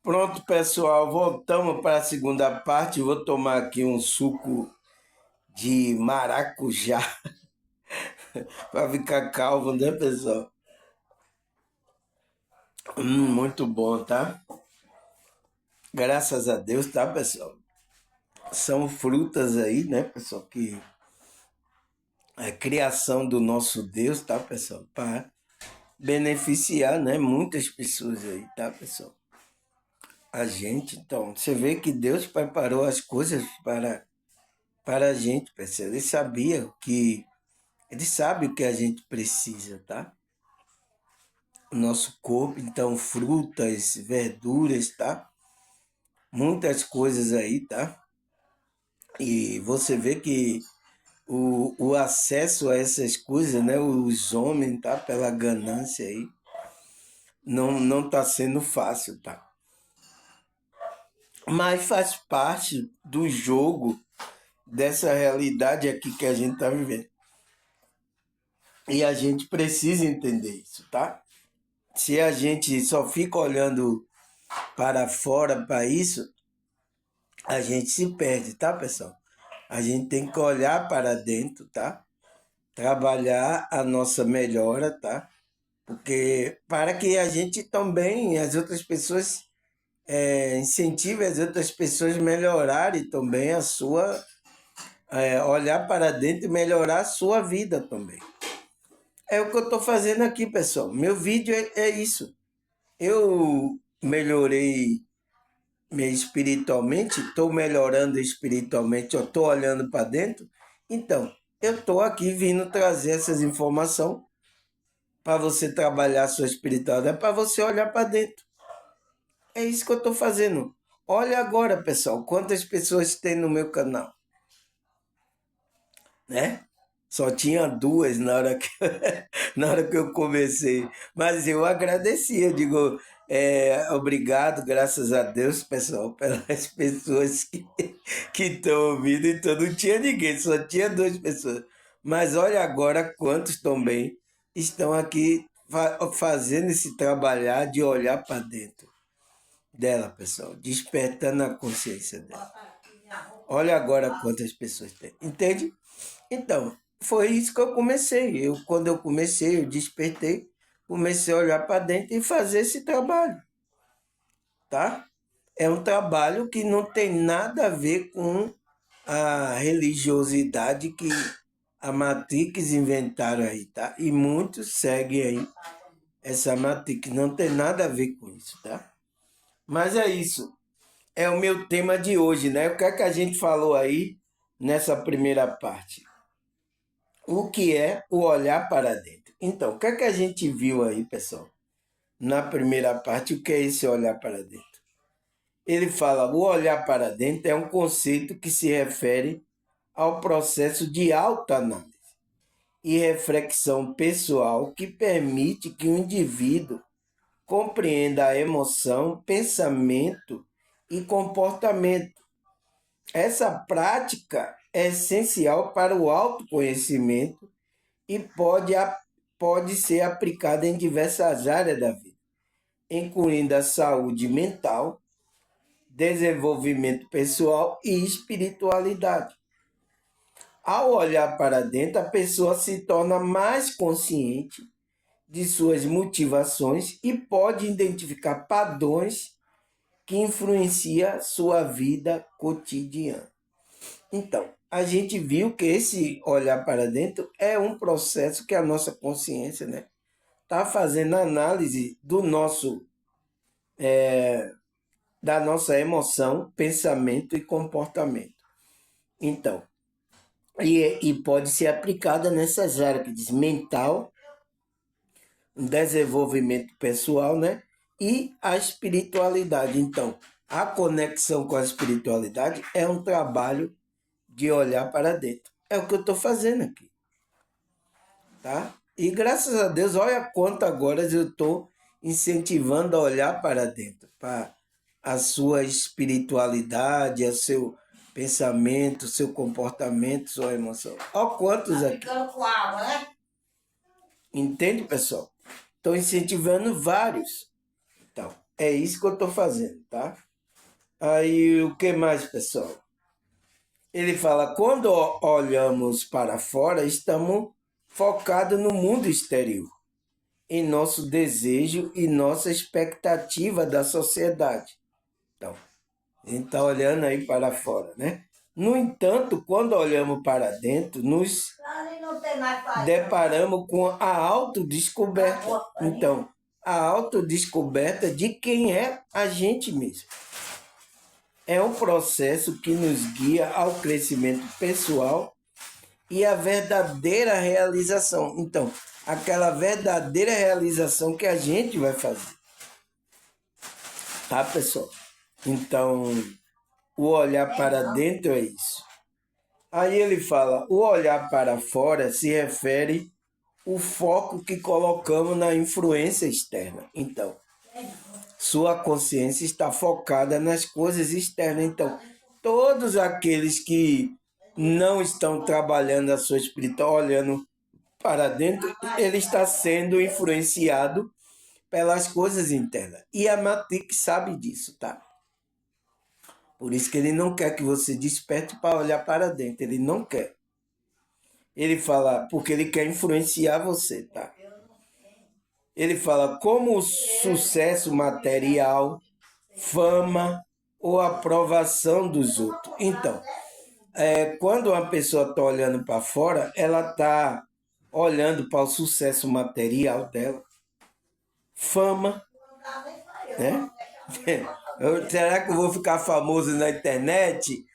Pronto, pessoal, voltamos para a segunda parte. Vou tomar aqui um suco de maracujá para ficar calmo, né, pessoal? Muito bom, tá? Graças a Deus, tá, pessoal? São frutas aí, né, pessoal, que é criação do nosso Deus, tá, pessoal? Para beneficiar, né, muitas pessoas aí, tá, pessoal? A gente, então, você vê que Deus preparou as coisas para a gente, pessoal. Ele sabe o que a gente precisa, tá? O nosso corpo, então, frutas, verduras, tá? Muitas coisas aí, tá? E você vê que o acesso a essas coisas, né? Os homens, tá? Pela ganância aí, não tá sendo fácil, tá? Mas faz parte do jogo dessa realidade aqui que a gente tá vivendo. E a gente precisa entender isso, tá? Se a gente só fica olhando para fora para isso, a gente se perde, tá, pessoal? A gente tem que olhar para dentro, tá? Trabalhar a nossa melhora, tá? Porque para que a gente também, as outras pessoas, incentive as outras pessoas a melhorarem também a sua, olhar para dentro e melhorar a sua vida também. É o que eu estou fazendo aqui, pessoal. Meu vídeo é isso. Eu melhorei espiritualmente, estou melhorando espiritualmente, eu estou olhando para dentro, então eu estou aqui vindo trazer essas informações para você trabalhar a sua espiritualidade, para você olhar para dentro. É isso que eu estou fazendo. Olha agora, pessoal, quantas pessoas tem no meu canal, né? Só tinha duas na hora que eu comecei. Mas eu agradeci, eu digo, obrigado, graças a Deus, pessoal, pelas pessoas que estão ouvindo. Então não tinha ninguém, só tinha duas pessoas. Mas olha agora quantos também estão aqui fazendo esse trabalhar de olhar para dentro dela, pessoal, despertando a consciência dela. Olha agora quantas pessoas tem. Entende? Então, foi isso que eu comecei. Quando eu comecei, eu despertei, comecei a olhar para dentro e fazer esse trabalho, tá? É um trabalho que não tem nada a ver com a religiosidade que a Matrix inventaram aí, tá? E muitos seguem aí essa Matrix. Não tem nada a ver com isso, tá? Mas é isso. É o meu tema de hoje, né? O que é que a gente falou aí nessa primeira parte? O que é o olhar para dentro? Então, o que é que a gente viu aí, pessoal? Na primeira parte, o que é esse olhar para dentro? Ele fala: o olhar para dentro é um conceito que se refere ao processo de autoanálise e reflexão pessoal que permite que o indivíduo compreenda a emoção, pensamento e comportamento. Essa prática é essencial para o autoconhecimento e pode ser aplicada em diversas áreas da vida, incluindo a saúde mental, desenvolvimento pessoal e espiritualidade. Ao olhar para dentro, a pessoa se torna mais consciente de suas motivações e pode identificar padrões que influenciam sua vida cotidiana. Então, a gente viu que esse olhar para dentro é um processo que a nossa consciência, né, está fazendo análise do da nossa emoção, pensamento e comportamento. Então, e pode ser aplicada nessas áreas que diz mental, desenvolvimento pessoal, né? E a espiritualidade. Então, a conexão com a espiritualidade é um trabalho de olhar para dentro. É o que eu estou fazendo aqui, tá? E graças a Deus, olha quanto agora eu estou incentivando a olhar para dentro, para a sua espiritualidade, o seu pensamento, seu comportamento, sua emoção. Olha quantos aqui. Entende, pessoal? Estou incentivando vários. Então, É isso que eu estou fazendo, tá? Aí o que mais, pessoal? Ele fala: quando olhamos para fora, estamos focados no mundo exterior, em nosso desejo e nossa expectativa da sociedade. Então, a gente está olhando aí para fora, né? No entanto, quando olhamos para dentro, nos deparamos com a autodescoberta. Então, a autodescoberta de quem é a gente mesmo. É um processo que nos guia ao crescimento pessoal e à verdadeira realização. Então, aquela verdadeira realização que a gente vai fazer. Tá, pessoal? Então, o olhar para dentro é isso. Aí ele fala: o olhar para fora se refere ao foco que colocamos na influência externa. Então, sua consciência está focada nas coisas externas. Então, todos aqueles que não estão trabalhando a sua espiritualidade, olhando para dentro, ele está sendo influenciado pelas coisas internas. E a Matrix sabe disso, tá? Por isso que ele não quer que você desperte para olhar para dentro. Ele não quer. Ele fala, porque ele quer influenciar você, tá? Ele fala como o sucesso material, fama ou aprovação dos outros. Então, quando uma pessoa está olhando para fora, ela está olhando para o sucesso material dela, fama, né? Será que eu vou ficar famoso na internet?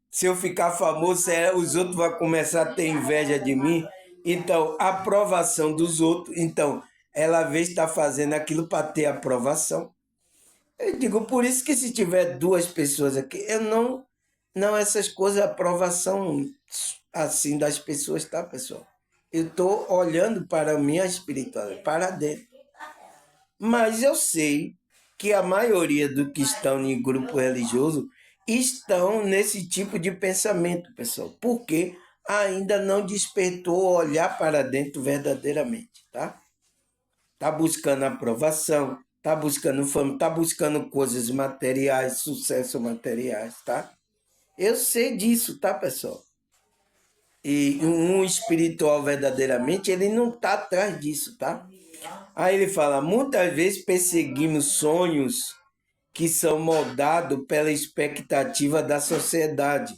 Se eu ficar famoso, os outros vão começar a ter inveja de mim? Então, a aprovação dos outros. Então, ela às vezes está fazendo aquilo para ter aprovação. Eu digo, por isso que se tiver duas pessoas aqui, eu não essas coisas, aprovação assim das pessoas, tá, pessoal? Eu estou olhando para a minha espiritualidade, para dentro. Mas eu sei que a maioria do que estão em grupo religioso estão nesse tipo de pensamento, pessoal, porque ainda não despertou olhar para dentro verdadeiramente, tá? Tá buscando aprovação, tá buscando fama, tá buscando coisas materiais, sucesso materiais, tá? Eu sei disso, tá, pessoal? E um espiritual verdadeiramente, ele não tá atrás disso, tá? Aí ele fala: muitas vezes perseguimos sonhos que são moldados pela expectativa da sociedade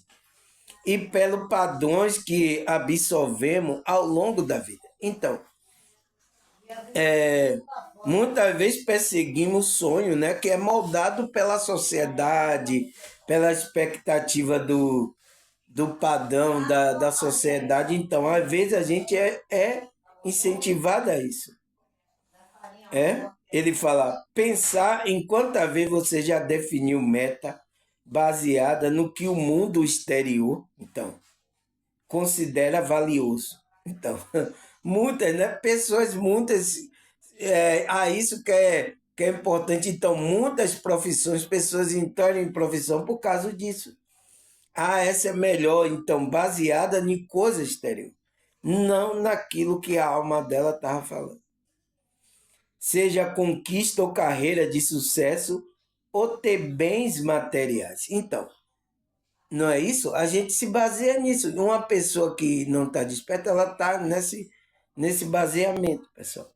e pelos padrões que absorvemos ao longo da vida. Então, muitas vezes perseguimos sonho, né, que é moldado pela sociedade, pela expectativa do padrão da sociedade. Então, às vezes a gente é incentivado a isso. Ele fala: pensar em quantas vezes você já definiu meta baseada no que o mundo exterior, então, considera valioso. Então, muitas, né? Pessoas, muitas, isso que é importante. Então, muitas profissões, pessoas entram em profissão por causa disso. Essa é melhor, então, baseada em coisa exterior, não naquilo que a alma dela estava falando. Seja conquista ou carreira de sucesso ou ter bens materiais. Então, não é isso? A gente se baseia nisso. Uma pessoa que não está desperta, ela está nesse baseamento, pessoal.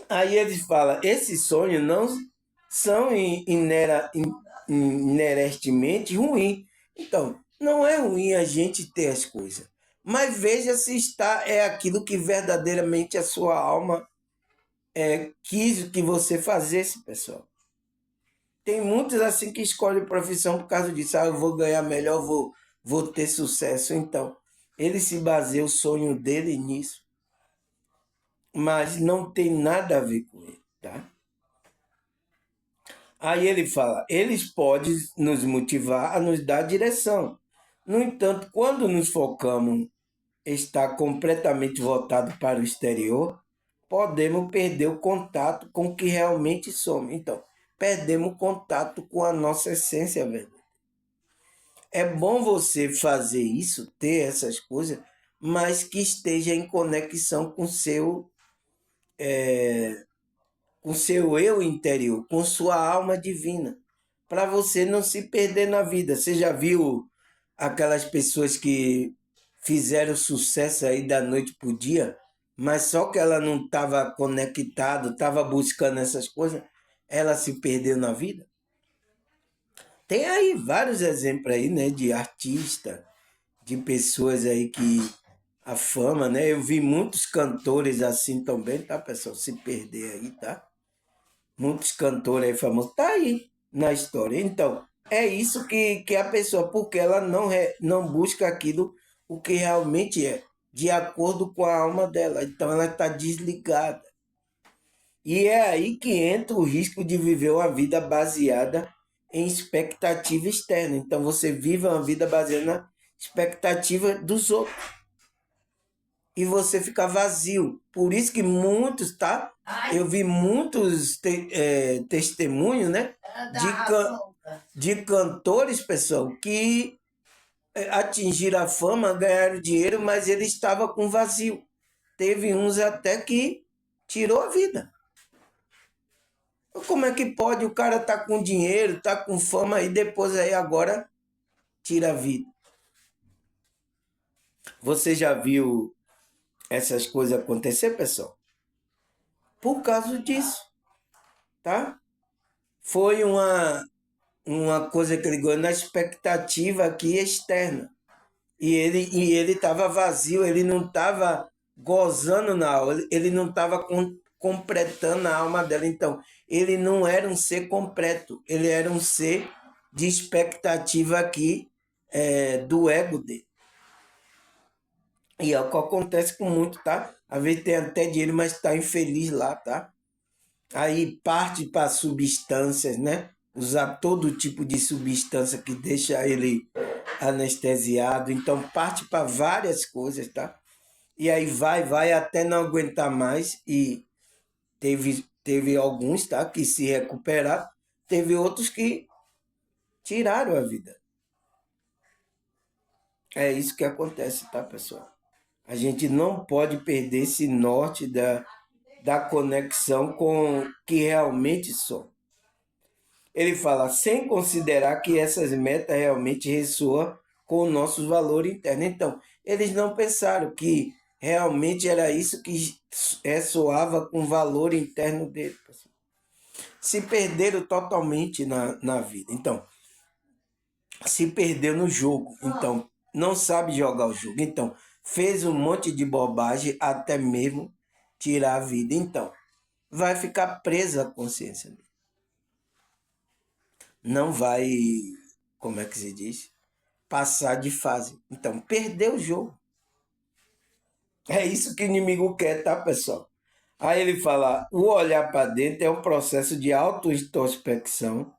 Aí eles falam: esses sonhos não são inerentemente ruins. Então, não é ruim a gente ter as coisas. Mas veja se é aquilo que verdadeiramente a sua alma quis que você fizesse, pessoal. Tem muitos assim que escolhem profissão por causa disso. Eu vou ganhar melhor, vou ter sucesso. Então, ele se baseia o sonho dele nisso. Mas não tem nada a ver com ele, tá? Aí ele fala: eles podem nos motivar a nos dar direção. No entanto, quando nos focamos estar completamente voltado para o exterior, podemos perder o contato com o que realmente somos. Então, perdemos contato com a nossa essência, velho. É bom você fazer isso, ter essas coisas, mas que esteja em conexão com o seu com seu eu interior, com sua alma divina, para você não se perder na vida. Você já viu aquelas pessoas que fizeram sucesso aí da noite para o dia, mas só que ela não estava conectada, estava buscando essas coisas, ela se perdeu na vida? Tem aí vários exemplos aí, né, de artista, de pessoas aí que a fama, né? Eu vi muitos cantores assim também, tá, pessoal? Se perder aí, tá? Muitos cantores aí famosos, tá aí na história. Então, é isso que a pessoa, porque ela não busca aquilo o que realmente é, de acordo com a alma dela. Então, ela está desligada. E é aí que entra o risco de viver uma vida baseada em expectativa externa. Então, você vive uma vida baseada na expectativa dos outros e você fica vazio. Por isso que muitos, tá? Eu vi muitos testemunhos, né? De cantores, pessoal, que atingiram a fama, ganharam dinheiro, mas ele estava com vazio. Teve uns até que tirou a vida. Como é que pode o cara tá com dinheiro, tá com fama e depois aí agora tira a vida? Você já viu essas coisas acontecer, pessoal? Por causa disso, tá? Foi uma coisa que ele ganhou na expectativa aqui externa. E ele estava vazio, ele não estava gozando na alma, ele não estava completando a alma dela. Então, ele não era um ser completo, ele era um ser de expectativa aqui do ego dele. E é o que acontece com muito, tá? Às vezes tem até dinheiro, mas está infeliz lá, tá? Aí parte para substâncias, né? Usar todo tipo de substância que deixa ele anestesiado. Então parte para várias coisas, tá? E aí vai até não aguentar mais. E teve alguns, tá? Que se recuperaram. Teve outros que tiraram a vida. É isso que acontece, tá, pessoal? A gente não pode perder esse norte da conexão com o que realmente somos. Ele fala, sem considerar que essas metas realmente ressoam com os nossos valores internos. Então, eles não pensaram que realmente era isso que ressoava com o valor interno dele. Se perderam totalmente na vida. Então, se perdeu no jogo. Então, não sabe jogar o jogo. Então, fez um monte de bobagem até mesmo tirar a vida. Então, vai ficar presa a consciência dele. Não vai, como é que se diz? Passar de fase. Então, perdeu o jogo. É isso que o inimigo quer, tá, pessoal? Aí ele fala, o olhar para dentro é um processo de autointrospecção,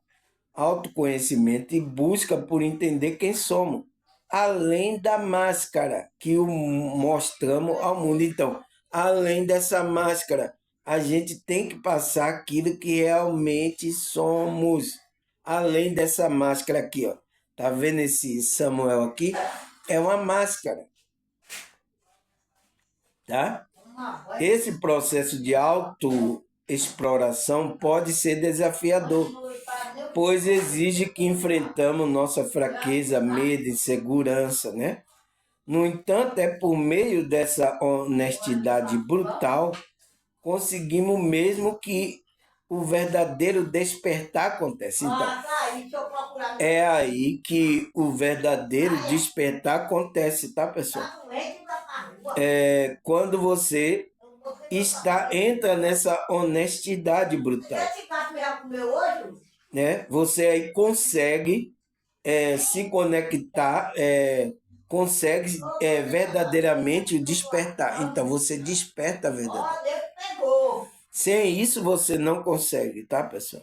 autoconhecimento e busca por entender quem somos, além da máscara que o mostramos ao mundo. Então, além dessa máscara, a gente tem que passar aquilo que realmente somos. Além dessa máscara aqui, ó. Tá vendo esse Samuel aqui? É uma máscara, tá? Esse processo de autoexploração pode ser desafiador, pois exige que enfrentamos nossa fraqueza, medo, insegurança, né? No entanto, é por meio dessa honestidade brutal conseguimos mesmo que o verdadeiro despertar acontece. Então, é aí que o verdadeiro despertar acontece, tá, pessoal? Quando você entra nessa honestidade brutal, né? Você aí consegue se conectar, consegue verdadeiramente despertar. Então você desperta verdadeiramente. Sem isso você não consegue, tá, pessoal?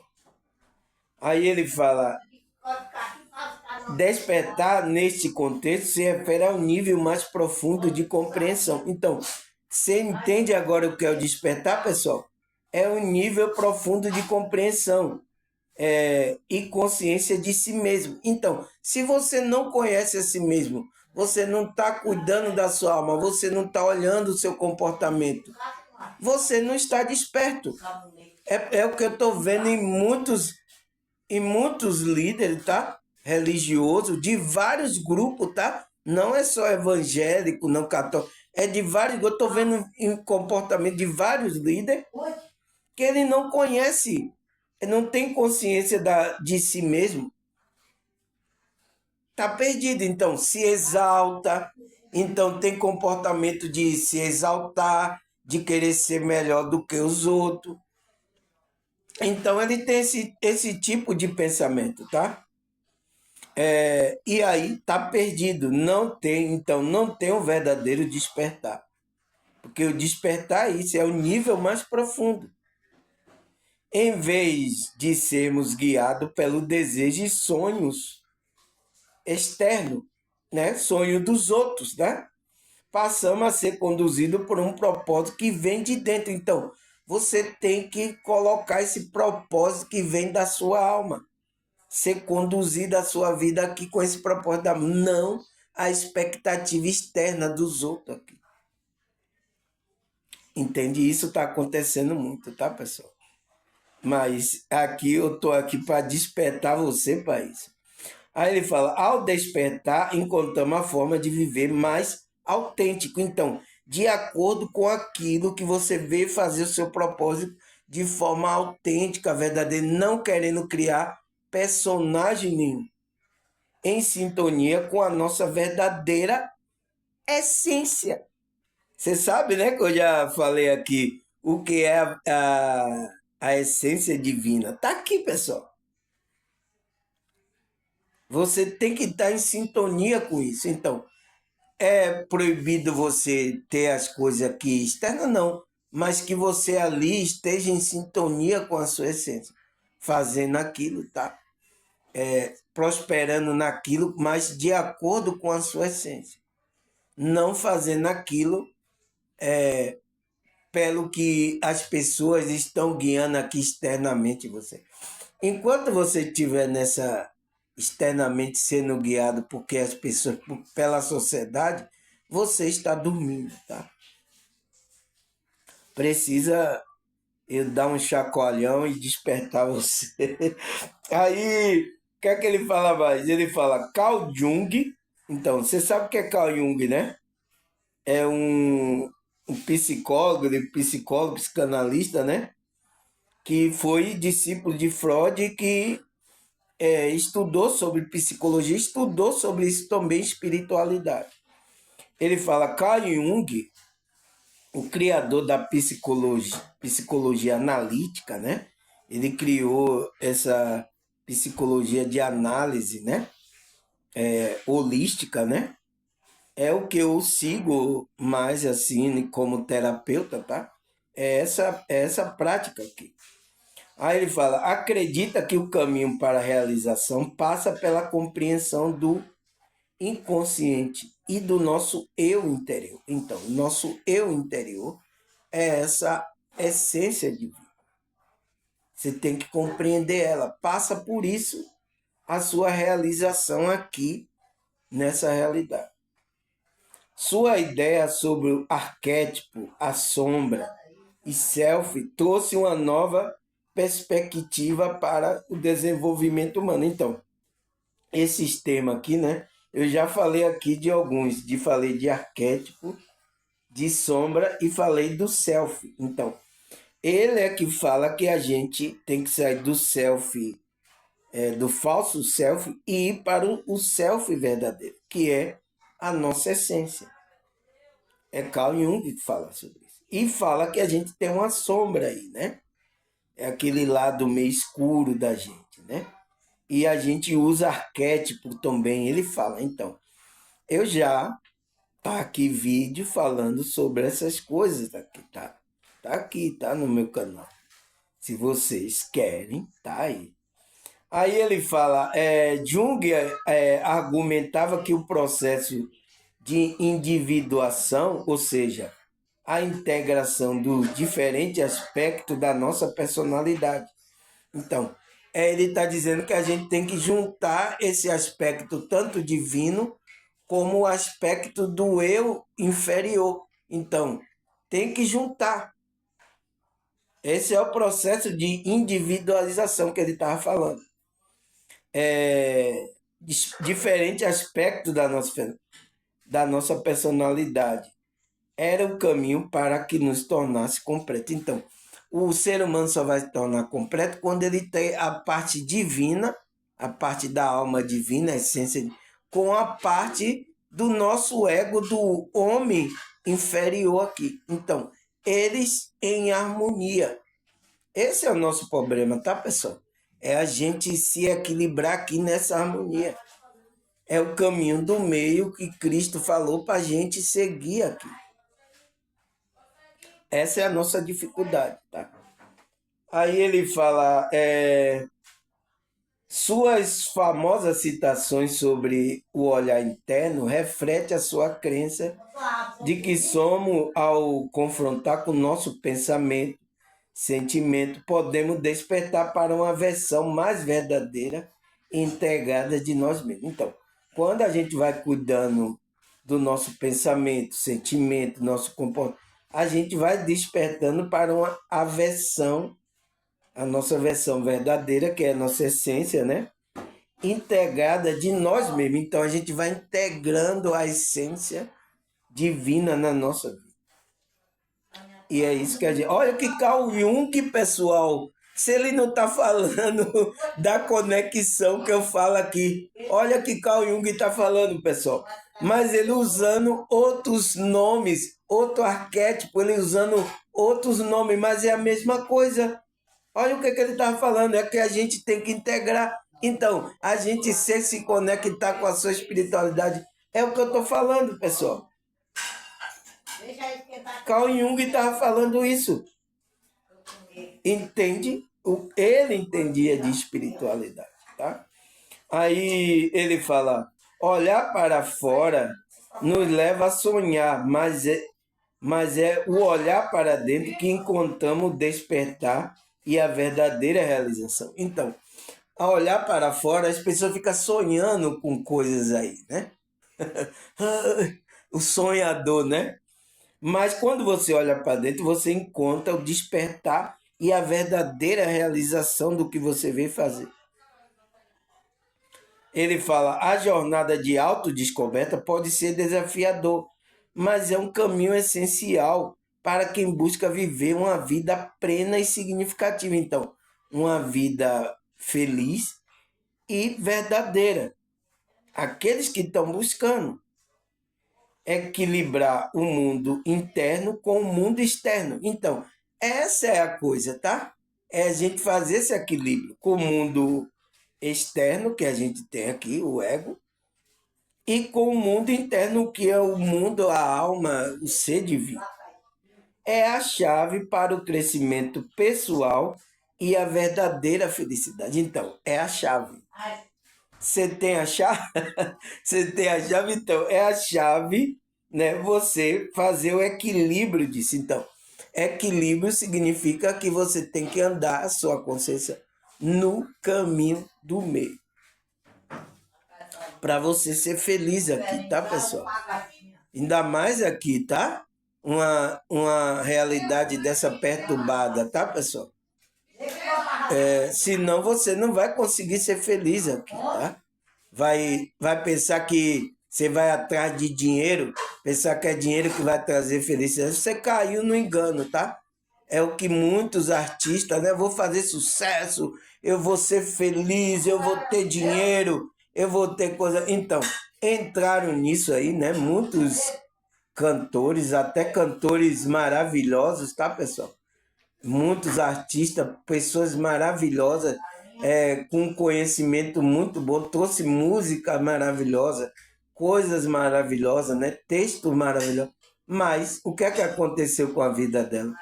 Aí ele fala, despertar neste contexto se refere ao nível mais profundo de compreensão. Então, você entende agora o que é o despertar, pessoal? É um nível profundo de compreensão e consciência de si mesmo. Então, se você não conhece a si mesmo, você não está cuidando da sua alma, você não está olhando o seu comportamento, você não está desperto. É o que eu estou vendo em muitos líderes, tá? Religiosos, de vários grupos, tá? Não é só evangélico, não católico. É de vários. Eu estou vendo em comportamento de vários líderes que ele não conhece, ele não tem consciência de si mesmo. Está perdido, então se exalta, então tem comportamento de se exaltar, de querer ser melhor do que os outros. Então ele tem esse tipo de pensamento, tá? E aí tá perdido, não tem, então não tem um verdadeiro despertar. Porque o despertar é isso, é o nível mais profundo. Em vez de sermos guiados pelo desejo e sonhos externos, né? Sonho dos outros, né? Passamos a ser conduzidos por um propósito que vem de dentro. Então, você tem que colocar esse propósito que vem da sua alma. Ser conduzido a sua vida aqui com esse propósito, não a expectativa externa dos outros aqui. Entende? Isso está acontecendo muito, tá, pessoal? Mas aqui eu estou aqui para despertar você para isso. Aí ele fala, ao despertar, encontramos a forma de viver mais autêntico. Então, de acordo com aquilo que você vê fazer o seu propósito de forma autêntica, verdadeira, não querendo criar personagem nenhum, em sintonia com a nossa verdadeira essência. Você sabe, né, que eu já falei aqui o que é a essência divina. Tá aqui, pessoal. Você tem que estar em sintonia com isso. Então, é proibido você ter as coisas aqui externas, não. Mas que você ali esteja em sintonia com a sua essência. Fazendo aquilo, tá? Prosperando naquilo, mas de acordo com a sua essência. Não fazendo aquilo pelo que as pessoas estão guiando aqui externamente você. Enquanto você estiver nessa externamente sendo guiado porque as pessoas, pela sociedade, você está dormindo, tá? Precisa eu dar um chacoalhão e despertar você. Aí, o que é que ele fala mais? Ele fala Carl Jung. Então, você sabe o que é Carl Jung, né? É um psicólogo, psicanalista, né? Que foi discípulo de Freud, que estudou sobre psicologia, estudou sobre isso também, espiritualidade. Ele fala, Carl Jung, o criador da psicologia analítica, né? Ele criou essa psicologia de análise, né? Holística, né? É o que eu sigo mais assim como terapeuta, tá? É essa prática aqui. Aí ele fala: acredita que o caminho para a realização passa pela compreensão do inconsciente e do nosso eu interior. Então, nosso eu interior é essa essência divina. Você tem que compreender ela. Passa por isso a sua realização aqui nessa realidade. Sua ideia sobre o arquétipo, a sombra e self trouxe uma nova perspectiva para o desenvolvimento humano. Então, esses temas aqui, né? Eu já falei aqui de alguns, falei de arquétipo, de sombra e falei do self. Então, ele é que fala que a gente tem que sair do self, do falso self e ir para o self verdadeiro, que é a nossa essência. É Carl Jung que fala sobre isso. E fala que a gente tem uma sombra aí, né? É aquele lado meio escuro da gente, né? E a gente usa arquétipo também. Ele fala, então, eu já tá aqui vídeo falando sobre essas coisas aqui, tá? Tá aqui, tá no meu canal. Se vocês querem, tá aí. Aí ele fala, Jung argumentava que o processo de individuação, ou seja, a integração dos diferentes aspectos da nossa personalidade. Então, ele está dizendo que a gente tem que juntar esse aspecto tanto divino como o aspecto do eu inferior. Então, tem que juntar. Esse é o processo de individualização que ele estava falando. É, diferente aspecto da nossa personalidade. Era o caminho para que nos tornasse completo. Então, o ser humano só vai se tornar completo quando ele tem a parte divina, a parte da alma divina, a essência, com a parte do nosso ego, do homem inferior aqui. Então, eles em harmonia. Esse é o nosso problema, tá, pessoal? É a gente se equilibrar aqui nessa harmonia. É o caminho do meio que Cristo falou para a gente seguir aqui. Essa é a nossa dificuldade, tá? Aí ele fala, suas famosas citações sobre o olhar interno reflete a sua crença de que somos, ao confrontar com o nosso pensamento, sentimento, podemos despertar para uma versão mais verdadeira e integrada de nós mesmos. Então, quando a gente vai cuidando do nosso pensamento, sentimento, nosso comportamento, a gente vai despertando para a nossa versão verdadeira, que é a nossa essência, né? Integrada de nós mesmos. Então a gente vai integrando a essência divina na nossa vida. E é isso que a gente. Olha que Carl Jung, pessoal. Se ele não está falando da conexão que eu falo aqui. Olha que Carl Jung está falando, pessoal. Mas ele usando outros nomes, outro arquétipo, ele usando outros nomes, mas é a mesma coisa. Olha o que ele estava falando, é que a gente tem que integrar. Então, a gente se conectar com a sua espiritualidade. É o que eu estou falando, pessoal. Carl Jung estava falando isso. Entende? Ele entendia de espiritualidade, tá? Aí ele fala, olhar para fora nos leva a sonhar, mas é o olhar para dentro que encontramos o despertar e a verdadeira realização. Então, ao olhar para fora, as pessoas ficam sonhando com coisas aí, né? O sonhador, né? Mas quando você olha para dentro, você encontra o despertar e a verdadeira realização do que você veio fazer. Ele fala, a jornada de autodescoberta pode ser desafiador, mas é um caminho essencial para quem busca viver uma vida plena e significativa. Então, uma vida feliz e verdadeira. Aqueles que estão buscando equilibrar o mundo interno com o mundo externo. Então, essa é a coisa, tá? É a gente fazer esse equilíbrio com o mundo externo, que a gente tem aqui, o ego, e com o mundo interno, que é o mundo, a alma, o ser divino. É a chave para o crescimento pessoal e a verdadeira felicidade. Então, é a chave. Você tem a chave? Você tem a chave? Então, é a chave, né? Você fazer o equilíbrio disso. Então, equilíbrio significa que você tem que andar a sua consciência no caminho do meio. Para você ser feliz aqui, tá, pessoal? Ainda mais aqui, tá? Uma realidade dessa perturbada, tá, pessoal? Senão você não vai conseguir ser feliz aqui, tá? Vai pensar que você vai atrás de dinheiro, pensar que é dinheiro que vai trazer felicidade. Você caiu no engano, tá? É o que muitos artistas, né? Vou fazer sucesso, eu vou ser feliz, eu vou ter dinheiro, eu vou ter coisa. Então, entraram nisso aí, né? Muitos cantores, até cantores maravilhosos, tá, pessoal? Muitos artistas, pessoas maravilhosas, com conhecimento muito bom, trouxe música maravilhosa, coisas maravilhosas, né? Texto maravilhoso. Mas o que é que aconteceu com a vida dela?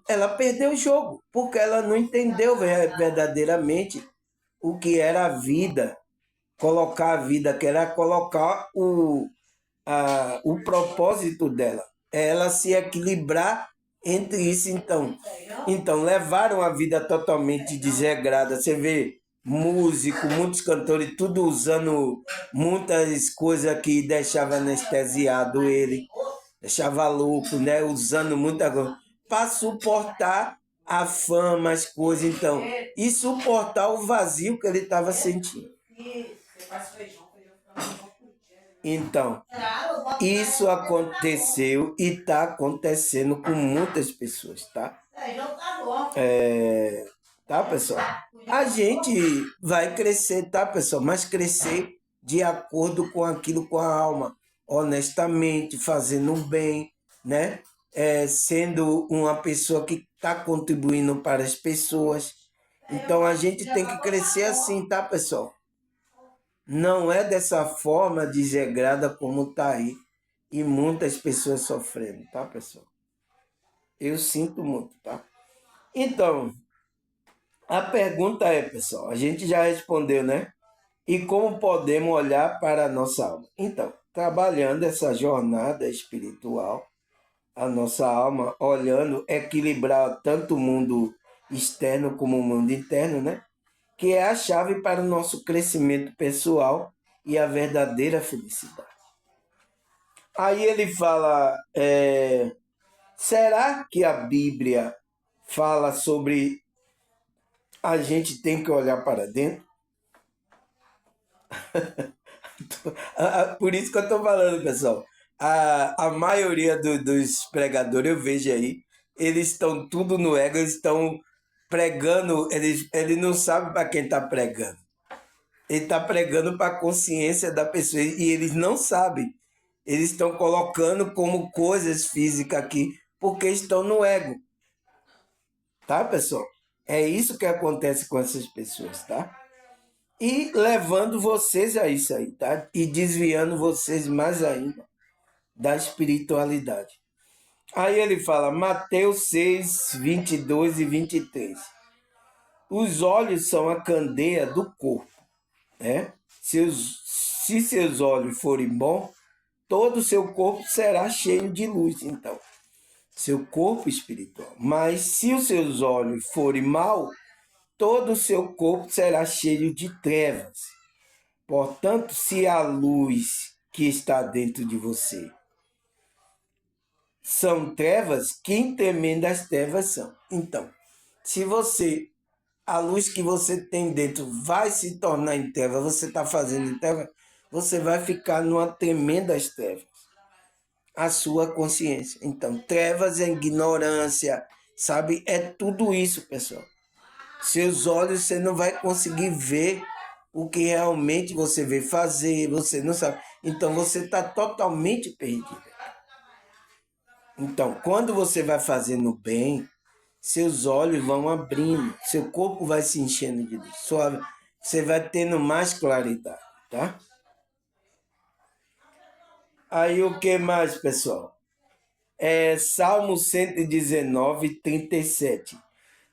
Ela perdeu o jogo, porque ela não entendeu verdadeiramente o que era a vida, colocar a vida, que era colocar o propósito dela, é ela se equilibrar entre isso. Então levaram a vida totalmente desregrada. Você vê músico, muitos cantores, tudo usando muitas coisas que deixava anestesiado ele, deixava louco, né? Usando muita coisa. para suportar a fama, as coisas, então, e suportar o vazio que ele estava sentindo. Então, isso aconteceu e está acontecendo com muitas pessoas, tá? Tá, pessoal? A gente vai crescer, tá, pessoal? Mas crescer de acordo com aquilo com a alma, honestamente, fazendo o bem, né? Sendo uma pessoa que está contribuindo para as pessoas. Então a gente tem que crescer assim, tá, pessoal? Não é dessa forma desregrada como tá aí. E muitas pessoas sofrendo, tá, pessoal? Eu sinto muito, tá? Então, a pergunta é, pessoal, a gente já respondeu, né? E como podemos olhar para a nossa alma? Então, trabalhando essa jornada espiritual, a nossa alma, olhando, equilibrar tanto o mundo externo como o mundo interno, né? Que é a chave para o nosso crescimento pessoal e a verdadeira felicidade. Aí ele fala, será que a Bíblia fala sobre a gente tem que olhar para dentro? Por isso que eu estou falando, pessoal. A maioria dos pregadores, eu vejo aí, eles estão tudo no ego, eles estão pregando, ele não sabe para quem está pregando. Ele está pregando para a consciência da pessoa e eles não sabem. Eles estão colocando como coisas físicas aqui, porque estão no ego. Tá, pessoal? É isso que acontece com essas pessoas, tá? E levando vocês a isso aí, tá? E desviando vocês mais ainda da espiritualidade. Aí ele fala, Mateus 6, 22 e 23. Os olhos são a candeia do corpo, né? Se seus olhos forem bons, todo o seu corpo será cheio de luz, então. Seu corpo espiritual. Mas se os seus olhos forem maus, todo o seu corpo será cheio de trevas. Portanto, se a luz que está dentro de você são trevas, quem tremenda as trevas são. Então, se a luz que você tem dentro vai se tornar em treva, você está fazendo em treva, você vai ficar numa tremenda trevas. A sua consciência. Então, trevas é ignorância, sabe? É tudo isso, pessoal. Seus olhos você não vai conseguir ver o que realmente você vê fazer, você não sabe. Então, você está totalmente perdido. Então, quando você vai fazendo bem, seus olhos vão abrindo, seu corpo vai se enchendo de luz, você vai tendo mais claridade, tá? Aí o que mais, pessoal? Salmo 119, 37.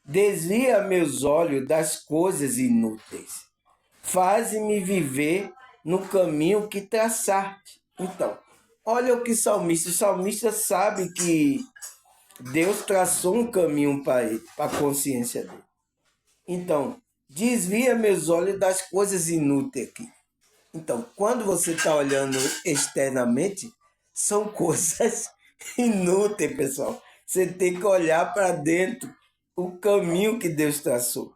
Desvia meus olhos das coisas inúteis. Faze-me viver no caminho que traçaste. Então, olha o que o salmista sabe que Deus traçou um caminho para ele, para a consciência dele. Então, desvia meus olhos das coisas inúteis aqui. Então, quando você está olhando externamente, são coisas inúteis, pessoal. Você tem que olhar para dentro o caminho que Deus traçou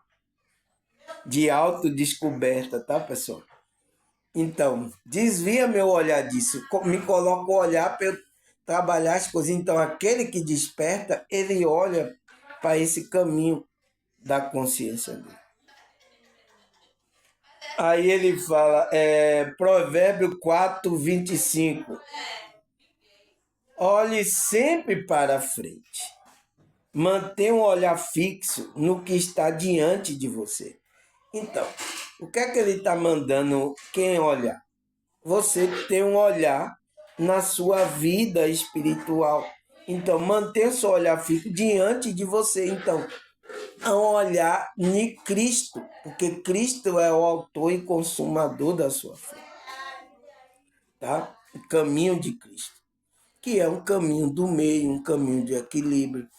de autodescoberta, tá, pessoal? Então, desvia meu olhar disso, me coloca o olhar para eu trabalhar as coisas. Então, aquele que desperta, ele olha para esse caminho da consciência dele. Aí ele fala, Provérbio 4, 25. Olhe sempre para frente. Mantenha um olhar fixo no que está diante de você. Então, o que é que ele está mandando quem olhar? Você tem um olhar na sua vida espiritual. Então, mantenha seu olhar fixo diante de você. Então, a olhar em Cristo, porque Cristo é o autor e consumador da sua fé. Tá? O caminho de Cristo, que é um caminho do meio, um caminho de equilíbrio,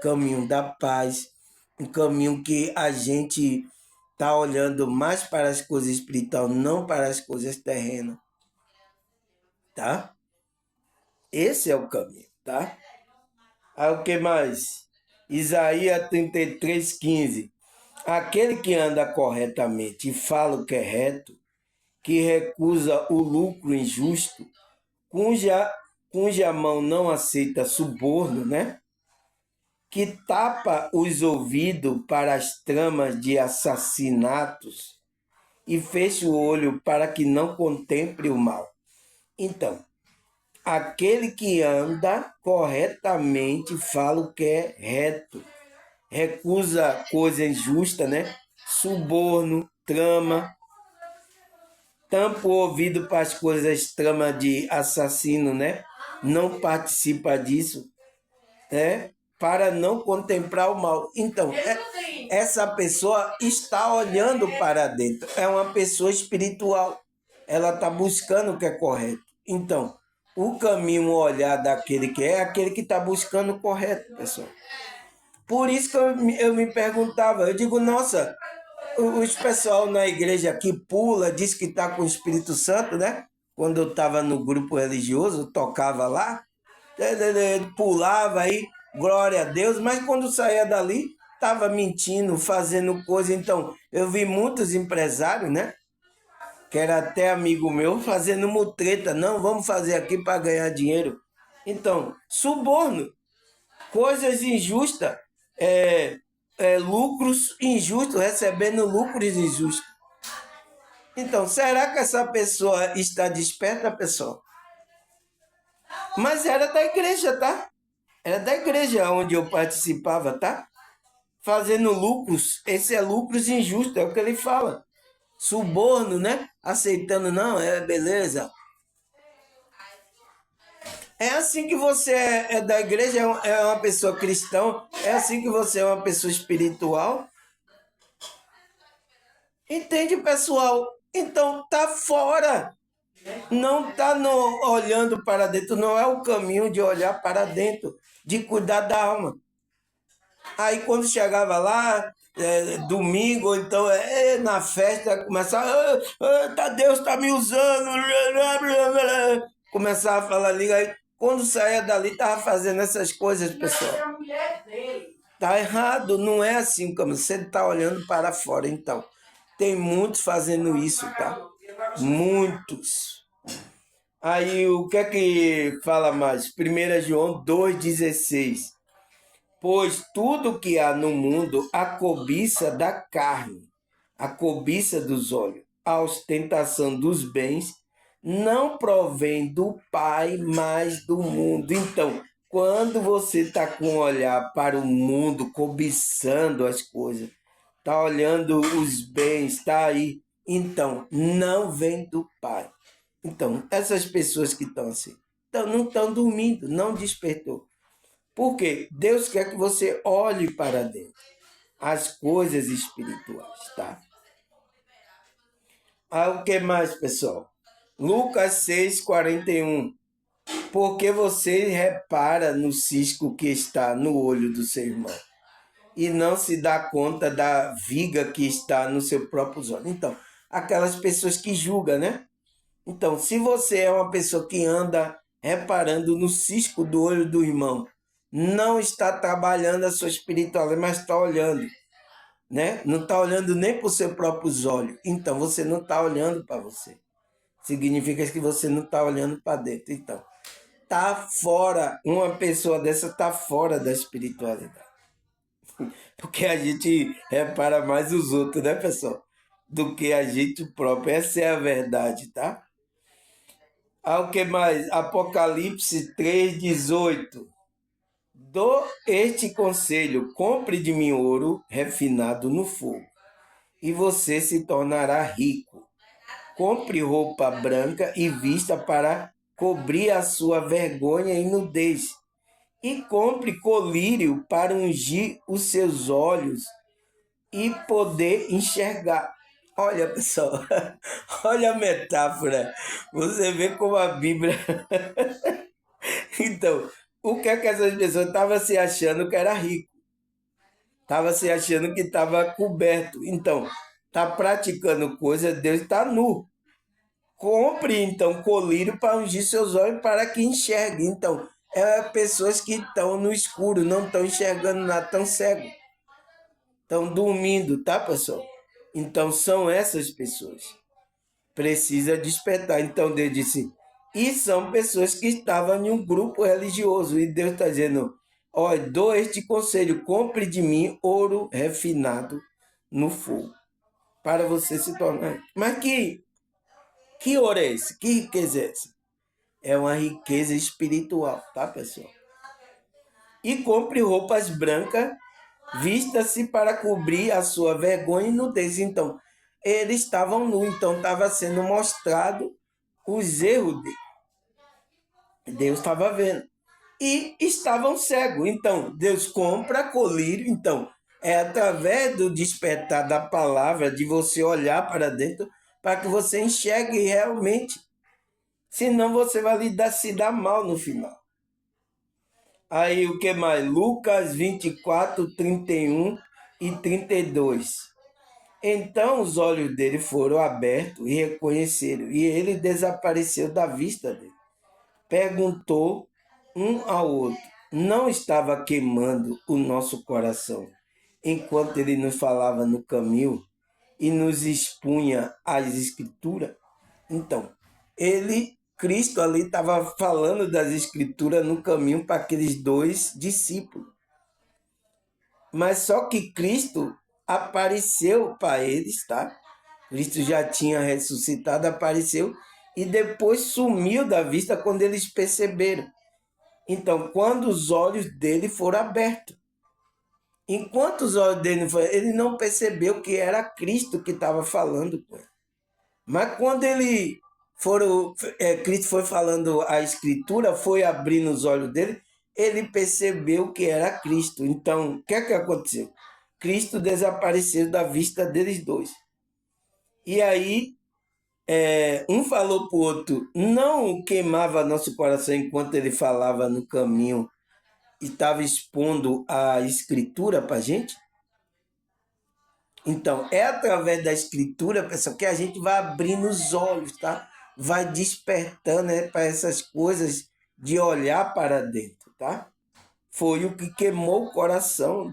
caminho da paz, um caminho que a gente está olhando mais para as coisas espirituais, não para as coisas terrenas, tá? Esse é o caminho, tá? Aí o que mais? Isaías 33:15. Aquele que anda corretamente e fala o que é reto, que recusa o lucro injusto, cuja, cuja mão não aceita suborno, né? Que tapa os ouvidos para as tramas de assassinatos e fecha o olho para que não contemple o mal. Então, aquele que anda corretamente fala o que é reto, recusa coisa injusta, né? Suborno, trama, tampa o ouvido para as coisas, trama de assassino, né? Não participa disso, né? Para não contemplar o mal. Então, essa pessoa está olhando para dentro. É uma pessoa espiritual. Ela está buscando o que é correto. Então, o caminho, o olhar daquele que é aquele que está buscando o correto, pessoal. Por isso que eu me perguntava, eu digo, nossa, os pessoal na igreja que pula, diz que está com o Espírito Santo, né? Quando eu estava no grupo religioso, tocava lá, pulava aí, glória a Deus, mas quando saía dali, estava mentindo, fazendo coisa. Então, eu vi muitos empresários, né? Que era até amigo meu, fazendo mutreta. Não, vamos fazer aqui para ganhar dinheiro. Então, suborno, coisas injustas, lucros injustos, recebendo lucros injustos. Então, será que essa pessoa está desperta, pessoal? Mas era da igreja, tá? Era da igreja onde eu participava, tá? Fazendo lucros. Esse é lucros injustos, é o que ele fala. Suborno, né? Aceitando, não, beleza. É assim que você é da igreja, é uma pessoa cristã, é assim que você é uma pessoa espiritual. Entende, pessoal? Então tá fora. Não tá olhando para dentro, não é o caminho de olhar para dentro, de cuidar da alma. Aí quando chegava lá, domingo, então na festa, começava, Deus está me usando, começava a falar ali, aí quando saía dali, estava fazendo essas coisas, pessoal. Tá errado, não é assim como você está olhando para fora, então. Tem muitos fazendo isso, tá? Muitos. Aí o que é que fala mais? 1 João 2,16. Pois tudo que há no mundo, a cobiça da carne, a cobiça dos olhos, a ostentação dos bens, não provém do Pai, mas do mundo. Então, quando você está com um olhar para o mundo, cobiçando as coisas, está olhando os bens, está aí, então, não vem do Pai. Então, essas pessoas que estão assim, não estão dormindo, não despertou. Por quê? Deus quer que você olhe para dentro, as coisas espirituais, tá? O que mais, pessoal? Lucas 6,41. Porque você repara no cisco que está no olho do seu irmão e não se dá conta da viga que está no seu próprio olho. Então, aquelas pessoas que julgam, né? Então, se você é uma pessoa que anda reparando no cisco do olho do irmão, não está trabalhando a sua espiritualidade, mas está olhando, né? Não está olhando nem para os seus próprios olhos. Então, você não está olhando para você. Significa que você não está olhando para dentro. Então, está fora. Uma pessoa dessa está fora da espiritualidade. Porque a gente repara mais os outros, né, pessoal? Do que a gente próprio. Essa é a verdade, tá? O que mais? Apocalipse 3,18. Dou este conselho: compre de mim ouro refinado no fogo, e você se tornará rico. Compre roupa branca e vista para cobrir a sua vergonha e nudez. E compre colírio para ungir os seus olhos e poder enxergar. Olha, pessoal, olha a metáfora. Você vê como a Bíblia. Então, o que é que essas pessoas estavam se achando que era rico? Estava se achando que estava coberto. Então, está praticando coisa, Deus está nu. Compre, então, colírio para ungir seus olhos para que enxergue. Então, É pessoas que estão no escuro, não estão enxergando nada, estão cegos, estão dormindo, tá, pessoal? Então são essas pessoas. Precisa despertar. Então Deus disse, e são pessoas que estavam em um grupo religioso. E Deus está dizendo, olha, dou este conselho, compre de mim ouro refinado no fogo, para você se tornar. Mas que ouro é esse? Que riqueza é essa? É uma riqueza espiritual, tá, pessoal? E compre roupas brancas, vista-se para cobrir a sua vergonha e nudez. Então, eles estavam nus, então estava sendo mostrado os erros dele. Deus estava vendo. E estavam cegos. Então, Deus compra colírio. Então, é através do despertar da palavra, de você olhar para dentro, para que você enxergue realmente. Senão você vai se dar mal no final. Aí o que mais? Lucas 24, 31 e 32. Então os olhos dele foram abertos e reconheceram, e ele desapareceu da vista dele. Perguntou um ao outro: não estava queimando o nosso coração enquanto ele nos falava no caminho e nos expunha as escrituras? Então, Cristo ali estava falando das escrituras no caminho para aqueles dois discípulos. Mas só que Cristo apareceu para eles, tá? Cristo já tinha ressuscitado, apareceu e depois sumiu da vista quando eles perceberam. Então, quando os olhos dele foram abertos. Enquanto os olhos dele não foram, ele não percebeu que era Cristo que estava falando com ele. Mas quando Cristo foi falando a escritura, foi abrindo os olhos dele, ele percebeu que era Cristo. Então, o que é que aconteceu? Cristo desapareceu da vista deles dois. E aí, um falou para o outro, não queimava nosso coração enquanto ele falava no caminho e estava expondo a escritura para a gente? Então, é através da escritura, pessoal, que a gente vai abrindo os olhos, tá? Vai despertando, né, para essas coisas de olhar para dentro, tá? Foi o que queimou o coração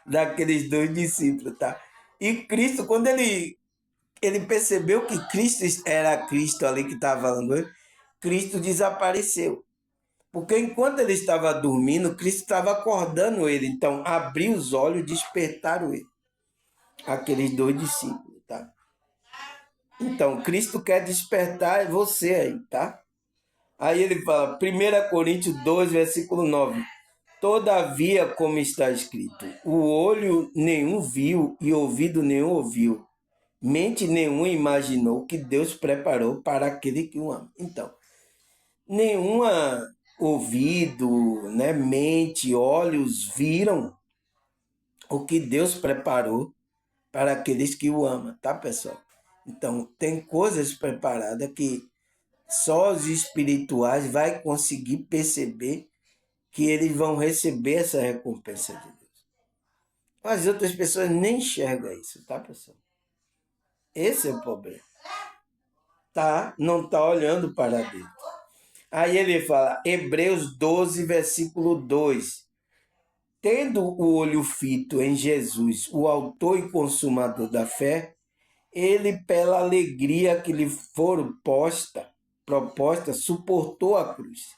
daqueles dois discípulos, tá? E Cristo, quando ele percebeu que Cristo era Cristo ali que estava falando, Cristo desapareceu. Porque enquanto ele estava dormindo, Cristo estava acordando ele. Então, abriu os olhos, despertaram ele. Aqueles dois discípulos, tá? Então, Cristo quer despertar você aí, tá? Aí ele fala, 1 Coríntios 2, versículo 9. Todavia, como está escrito, o olho nenhum viu e ouvido nenhum ouviu, mente nenhuma imaginou que Deus preparou para aquele que o ama. Então, nenhuma ouvido, né, mente, olhos viram o que Deus preparou para aqueles que o amam, tá, pessoal? Então, tem coisas preparadas que só os espirituais vai conseguir perceber que eles vão receber essa recompensa de Deus. As outras pessoas nem enxergam isso, tá, pessoal? Esse é o problema. Tá? Não tá olhando para dentro. Aí ele fala, Hebreus 12, versículo 2. Tendo o olho fito em Jesus, o autor e consumador da fé, ele, pela alegria que lhe for proposta, suportou a cruz,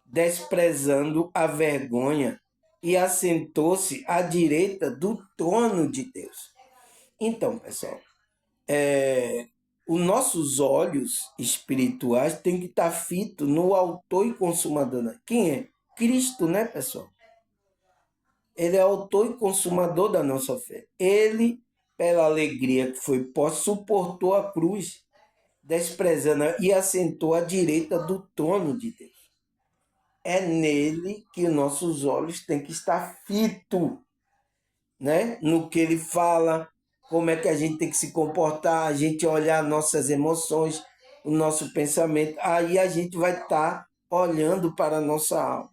desprezando a vergonha, e assentou-se à direita do trono de Deus. Então, pessoal, os nossos olhos espirituais têm que estar fitos no autor e consumador. Quem é? Cristo, né, pessoal? Ele é autor e consumador da nossa fé. Ele, pela alegria que foi posta, suportou a cruz, desprezando e assentou à direita do trono de Deus. É nele que nossos olhos têm que estar fitos, né? No que ele fala, como é que a gente tem que se comportar, a gente olhar nossas emoções, o nosso pensamento. Aí a gente vai estar olhando para a nossa alma.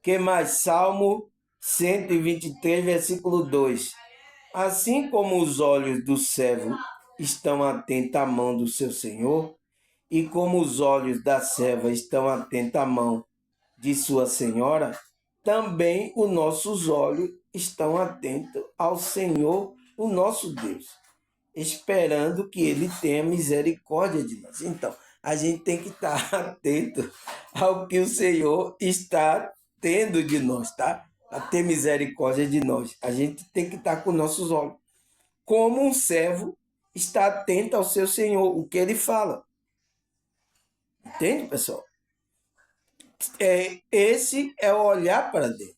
Que mais? Salmo 123, versículo 2. Assim como os olhos do servo estão atentos à mão do seu Senhor, E como os olhos da serva estão atentos à mão de sua senhora, também os nossos olhos estão atentos ao Senhor, o nosso Deus, esperando que ele tenha misericórdia de nós. Então, a gente tem que estar atento ao que o Senhor está tendo de nós, tá? A ter misericórdia de nós. A gente tem que estar com nossos olhos. Como um servo está atento ao seu Senhor, o que ele fala. Entende, pessoal? Esse é o olhar para dentro.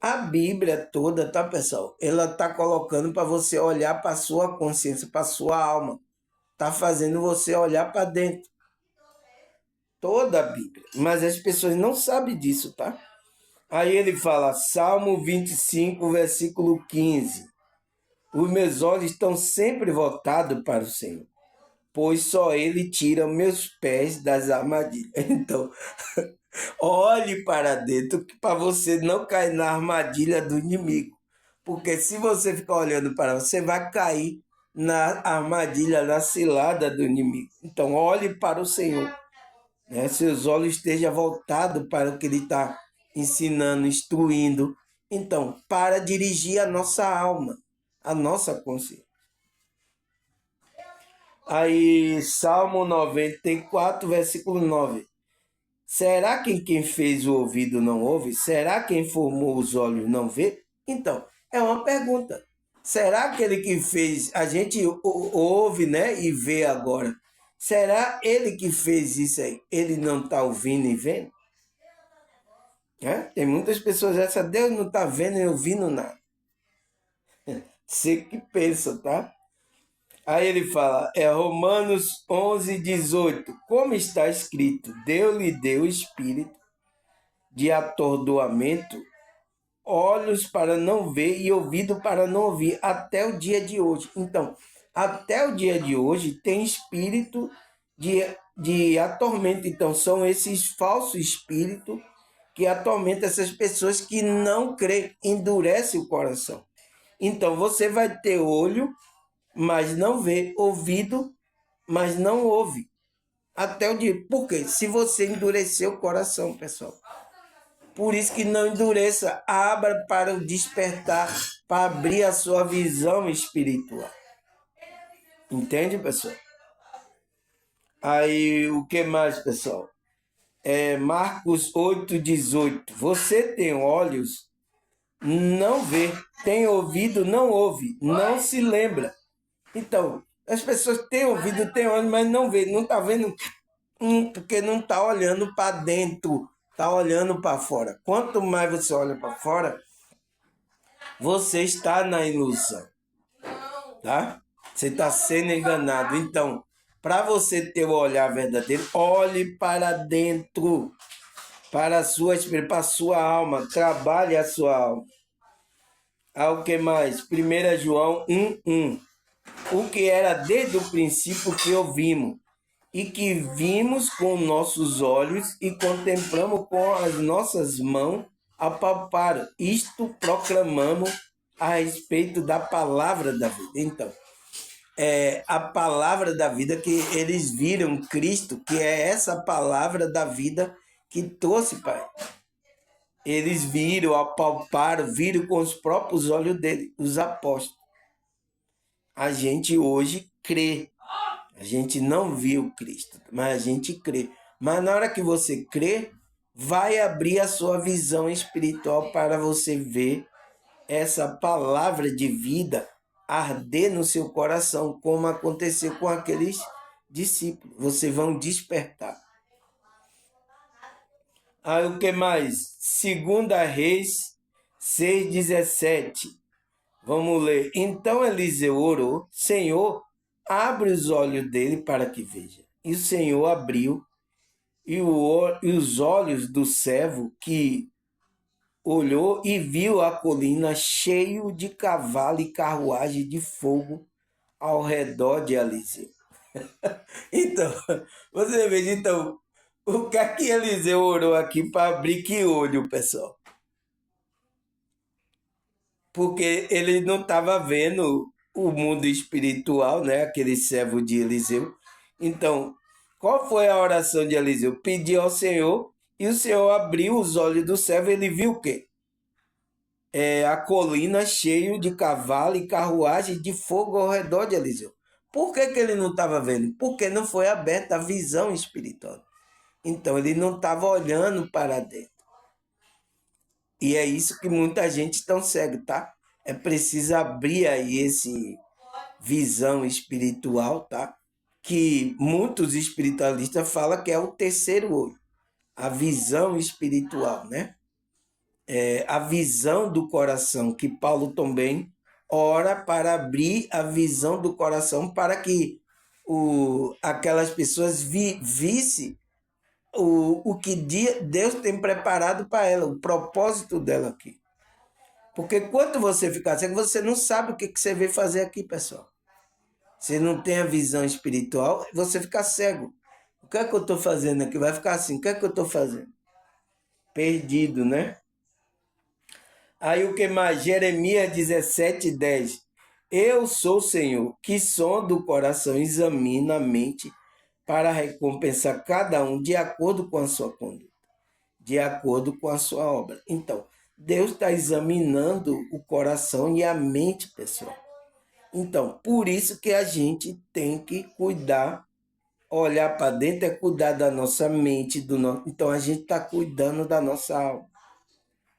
A Bíblia toda, tá, pessoal? Ela tá colocando para você olhar para sua consciência, para sua alma. Tá fazendo você olhar para dentro. Toda a Bíblia. Mas as pessoas não sabem disso, tá? Aí ele fala, Salmo 25, versículo 15. Os meus olhos estão sempre voltados para o Senhor, pois só Ele tira meus pés das armadilhas. Então, olhe para dentro para você não cair na armadilha do inimigo. Porque se você ficar olhando para você, vai cair na armadilha, na cilada do inimigo. Então, olhe para o Senhor. Né? Seus olhos estejam voltados para o que Ele está ensinando, instruindo. Então, para dirigir a nossa alma, a nossa consciência. Aí, Salmo 94, versículo 9. Será que quem fez o ouvido não ouve? Será que quem formou os olhos não vê? Então, é uma pergunta. Será aquele que fez, a gente ouve, né, e vê agora? Será ele que fez isso aí? Ele não está ouvindo e vendo? Tem muitas pessoas essa, Deus não está vendo e ouvindo nada. Você que pensa, tá? Aí ele fala, Romanos 11, 18. Como está escrito, Deus lhe deu espírito de atordoamento, olhos para não ver e ouvido para não ouvir, até o dia de hoje. Então, até o dia de hoje tem espírito de atormento. Então, são esses falsos espíritos que atormentam essas pessoas que não creem, endurece o coração. Então, você vai ter olho, mas não vê, ouvido, mas não ouve. Até o dia. Por quê? Se você endurecer o coração, pessoal. Por isso que não endureça, abra para o despertar, para abrir a sua visão espiritual. Entende, pessoal? Aí, o que mais, pessoal? Marcos 8, 18. Você tem olhos, não vê. Tem ouvido, não ouve. Não se lembra. Então, as pessoas têm ouvido, têm olhos, mas não vê. Não está vendo porque não está olhando para dentro. Está olhando para fora. Quanto mais você olha para fora, você está na ilusão, tá? Você está sendo enganado. Então, para você ter o olhar verdadeiro, olhe para dentro, para a sua alma, trabalhe a sua alma. O que mais? 1 João 1:1. O que era desde o princípio que ouvimos, e que vimos com nossos olhos e contemplamos com as nossas mãos apalparam. Isto proclamamos a respeito da palavra da vida. Então, a palavra da vida que eles viram Cristo, que é essa palavra da vida que trouxe, Pai. Eles viram, apalparam, viram com os próprios olhos dele, os apóstolos. A gente hoje crê. A gente não viu Cristo, mas a gente crê. Mas na hora que você crê, vai abrir a sua visão espiritual para você ver essa palavra de vida arder no seu coração, como aconteceu com aqueles discípulos. Vocês vão despertar. Aí o que mais? 2 Reis 6,17. Vamos ler. Então Eliseu orou, Senhor, abre os olhos dele para que veja. E o Senhor abriu, e os olhos do servo que olhou e viu a colina cheio de cavalo e carruagem de fogo ao redor de Eliseu. Então, você veja, então, o que é que Eliseu orou aqui para abrir que olho, pessoal? Porque ele não estava vendo o mundo espiritual, né? Aquele servo de Eliseu. Então, qual foi a oração de Eliseu? Pediu ao Senhor e o Senhor abriu os olhos do servo e ele viu o quê? A colina cheia de cavalo e carruagem de fogo ao redor de Eliseu. Por que ele não estava vendo? Porque não foi aberta a visão espiritual. Então, ele não estava olhando para dentro. E é isso que muita gente está cego, tá? É preciso abrir aí esse visão espiritual, tá? Que muitos espiritualistas falam que é o terceiro olho, a visão espiritual, né? A visão do coração, que Paulo também ora para abrir a visão do coração para que aquelas pessoas vissem o que Deus tem preparado para ela, o propósito dela aqui. Porque quando você ficar cego, você não sabe o que você veio fazer aqui, pessoal. Você não tem a visão espiritual, você fica cego. O que é que eu estou fazendo aqui? Vai ficar assim, o que é que eu estou fazendo? Perdido, né? Aí o que mais? Jeremias 17:10. Eu sou o Senhor, que sonda o coração, examina a mente, para recompensar cada um de acordo com a sua conduta, de acordo com a sua obra. Então, Deus está examinando o coração e a mente, pessoal. Então, por isso que a gente tem que cuidar, olhar para dentro é cuidar da nossa mente, então a gente está cuidando da nossa alma.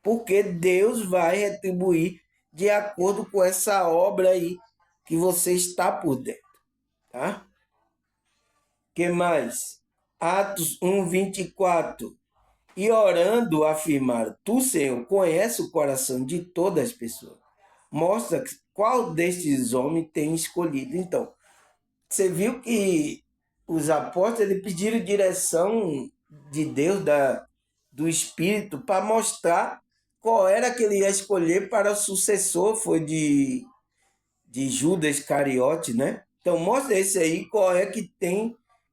Porque Deus vai retribuir de acordo com essa obra aí que você está por dentro, tá? Que mais? Atos 1:24. E orando afirmaram: Tu, Senhor, conhece o coração de todas as pessoas. Mostra qual destes homens tem escolhido. Então, você viu que os apóstolos eles pediram direção de Deus, do Espírito, para mostrar qual era que ele ia escolher para o sucessor, foi de Judas Iscariote, né? Então, mostra esse aí, qual é que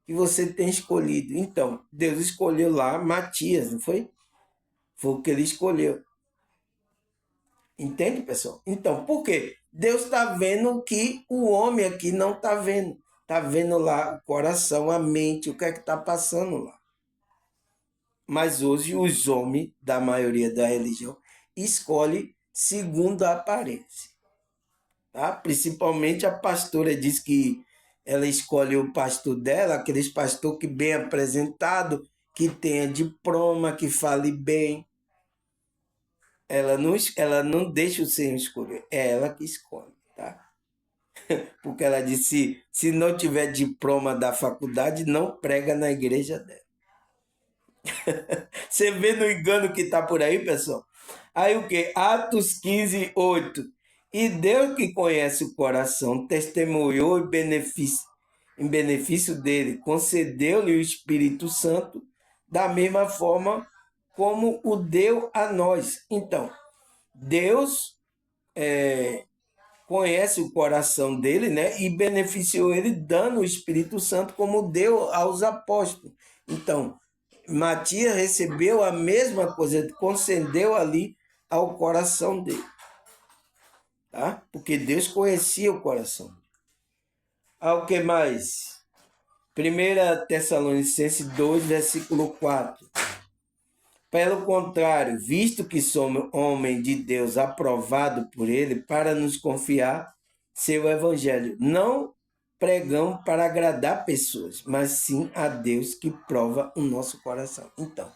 você tem escolhido. Então, Deus escolheu lá Matias, não foi? Foi o que ele escolheu. Entende, pessoal? Então, por quê? Deus está vendo o que o homem aqui não está vendo. Está vendo lá o coração, a mente, o que é que está passando lá. Mas hoje os homens, da maioria da religião, escolhem segundo a aparência. Tá? Principalmente a pastora diz que ela escolhe o pastor dela, aqueles pastor que bem apresentado, que tenha diploma, que fale bem. Ela não deixa o Senhor escolher, é ela que escolhe, tá? Porque ela disse, se não tiver diploma da faculdade, não prega na igreja dela. Você vê no engano que está por aí, pessoal? Aí o que? Atos 15:8. E Deus que conhece o coração, testemunhou em benefício dele, concedeu-lhe o Espírito Santo, da mesma forma como o deu a nós. Então, Deus conhece o coração dele, né? E beneficiou ele dando o Espírito Santo como deu aos apóstolos. Então, Matias recebeu a mesma coisa, concedeu ali ao coração dele, tá? Porque Deus conhecia o coração. Ao que mais? 1 Tessalonicenses 2, versículo 4. Pelo contrário, visto que somos homem de Deus aprovado por ele para nos confiar seu evangelho, não pregamos para agradar pessoas, mas sim a Deus que prova o nosso coração. Então,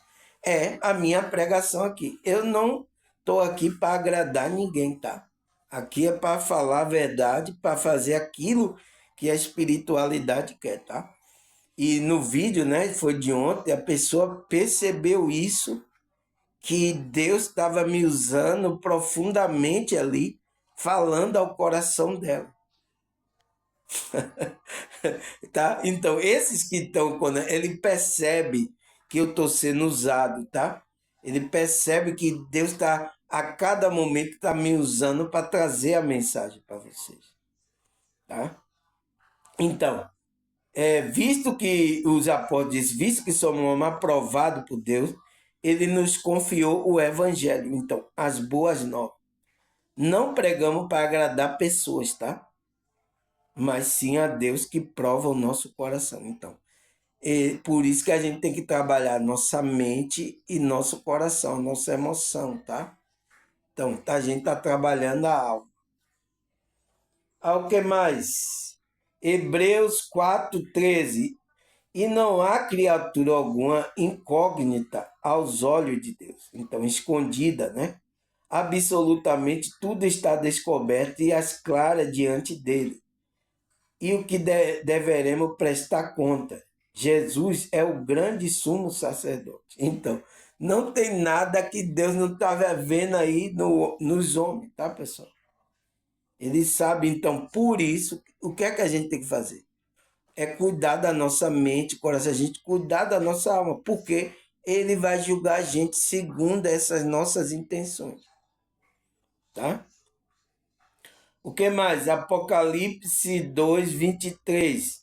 é a minha pregação aqui. Eu não estou aqui para agradar ninguém, tá? Aqui é para falar a verdade, para fazer aquilo que a espiritualidade quer, tá? E no vídeo, né, foi de ontem, a pessoa percebeu isso, que Deus estava me usando profundamente ali, falando ao coração dela. Tá? Então, esses que estão, quando ele percebe que eu estou sendo usado, tá? Ele percebe que Deus está, a cada momento, está me usando para trazer a mensagem para vocês. Tá? Então, visto que os apóstolos dizem, visto que somos um homem aprovado por Deus, ele nos confiou o evangelho. Então, as boas novas. Não pregamos para agradar pessoas, tá? mas sim a Deus que prova o nosso coração. Então, por isso que a gente tem que trabalhar nossa mente e nosso coração, nossa emoção, tá? Então, a gente está trabalhando a alma. Ao que mais? Hebreus 4:13. E não há criatura alguma incógnita aos olhos de Deus. Então, escondida, né? Absolutamente tudo está descoberto e às claras diante dele. E o que deveremos prestar conta? Jesus é o grande sumo sacerdote. Então, não tem nada que Deus não estava vendo aí nos homens, tá, pessoal? Ele sabe, então, por isso, o que é que a gente tem que fazer? É cuidar da nossa mente, coração, a gente cuidar da nossa alma, porque ele vai julgar a gente segundo essas nossas intenções, tá? O que mais? Apocalipse 2:23.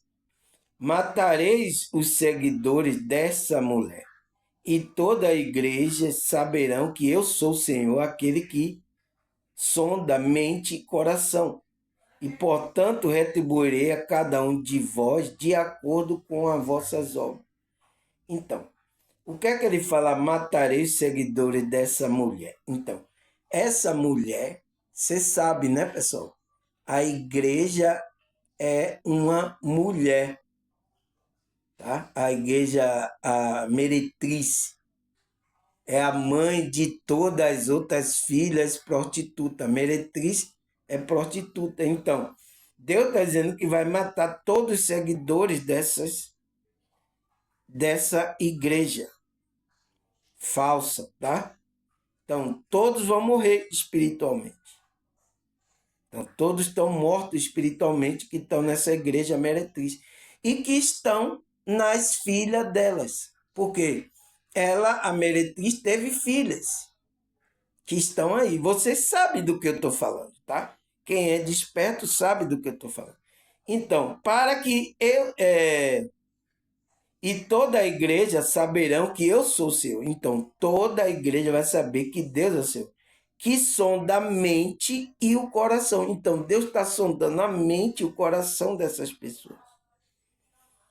Matareis os seguidores dessa mulher, e toda a igreja saberão que eu sou o Senhor, aquele que sonda mente e coração. E, portanto, retribuirei a cada um de vós de acordo com as vossas obras. Então, o que é que ele fala? Matarei os seguidores dessa mulher. Então, essa mulher, você sabe, né, pessoal? A igreja é uma mulher, tá? A igreja, a meretriz, é a mãe de todas as outras filhas prostitutas. Meretriz é prostituta. Então, Deus está dizendo que vai matar todos os seguidores dessa igreja falsa, tá? Então, todos vão morrer espiritualmente. Então, todos estão mortos espiritualmente que estão nessa igreja meretriz e que estão nas filhas delas. Porque ela, a meretriz, teve filhas que estão aí. Você sabe do que eu estou falando, tá? Quem é desperto sabe do que eu estou falando. Então, para que e toda a igreja saberão que eu sou seu. Então, toda a igreja vai saber que Deus é seu. Que sonda a mente e o coração. Então, Deus está sondando a mente e o coração dessas pessoas.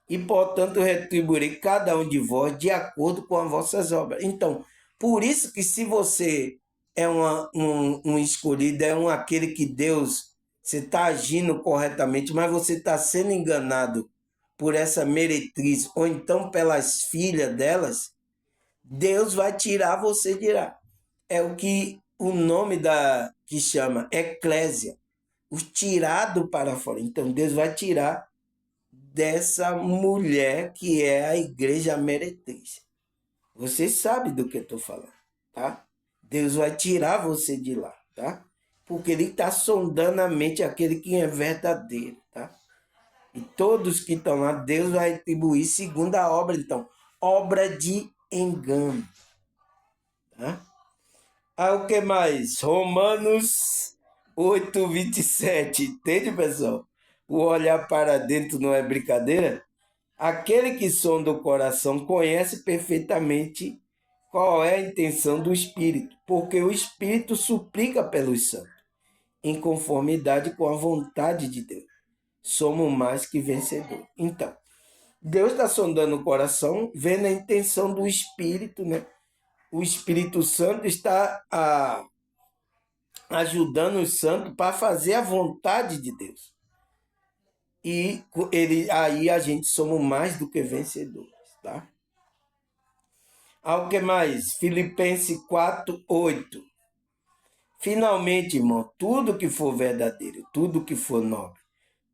E, portanto, retribuirei cada um de vós de acordo com as vossas obras. Então, por isso que se você é um escolhido, é aquele que Deus, você está agindo corretamente, mas você está sendo enganado por essa meretriz, ou então pelas filhas delas, Deus vai tirar você de lá. É o que o nome que chama eclésia, o tirado para fora. Então Deus vai tirar dessa mulher que é a igreja meretriz. Você sabe do que eu estou falando, tá? Deus vai tirar você de lá, tá? Porque ele está sondando a mente aquele que é verdadeiro, tá? E todos que estão lá, Deus vai atribuir segundo a obra, então, obra de engano. Tá? O que mais? Romanos 8:27. Entende, pessoal? O olhar para dentro não é brincadeira. Aquele que sonda o coração conhece perfeitamente qual é a intenção do Espírito, porque o Espírito suplica pelos santos, em conformidade com a vontade de Deus. Somos mais que vencedores. Então, Deus está sondando o coração, vendo a intenção do Espírito, né? O Espírito Santo está ajudando os santos para fazer a vontade de Deus. E aí a gente somos mais do que vencedores, tá? Ao que mais? Filipenses 4:8. Finalmente, irmão, tudo que for verdadeiro, tudo que for nobre,